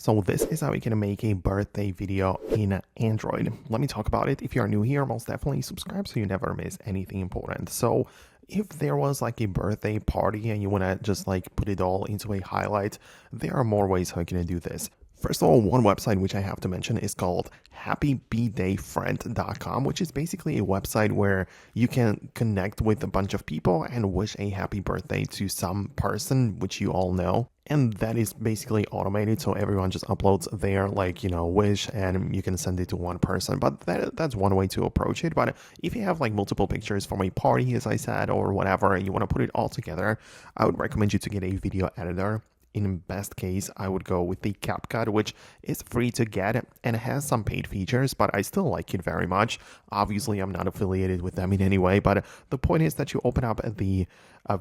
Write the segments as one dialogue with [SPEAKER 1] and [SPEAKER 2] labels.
[SPEAKER 1] So this is how you can make a birthday video in Android. Let me talk about it. If you are new here, most definitely subscribe so you never miss anything important. So if there was like a birthday party and you want to just like put it all into a highlight, there are more ways how you can do this. First of all, one website which I have to mention is called happybdayfriend.com, which is basically a website where you can connect with a bunch of people and wish a happy birthday to some person which you all know. And that is basically automated, so everyone just uploads their wish and you can send it to one person. But that's one way to approach it. But if you have like multiple pictures from a party, as I said, or whatever, and you want to put it all together, I would recommend you to get a video editor. In best case, I would go with the CapCut, which is free to get and has some paid features, but I still like it very much. Obviously, I'm not affiliated with them in any way, but the point is that you open up the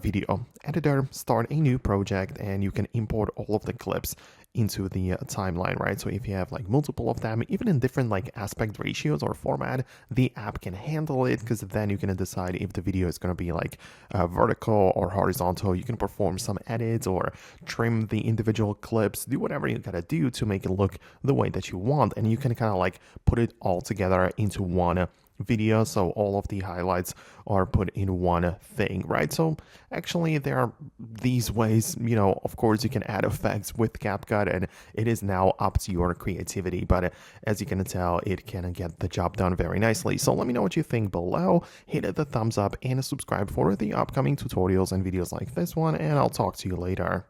[SPEAKER 1] video editor, start a new project, and you can import all of the clips into the timeline, right? So if you have like multiple of them, even in different like aspect ratios or format, the app can handle it, because then you can decide if the video is going to be like vertical or horizontal. You can perform some edits or trim the individual clips, do whatever you gotta do to make it look the way that you want, and you can kind of like put it all together into one video, so all of the highlights are put in one thing, right? So actually there are these ways, of course you can add effects with CapCut, and it is now up to your creativity, but as you can tell, it can get the job done very nicely. So let me know what you think below, hit the thumbs up and subscribe for the upcoming tutorials and videos like this one, and I'll talk to you later.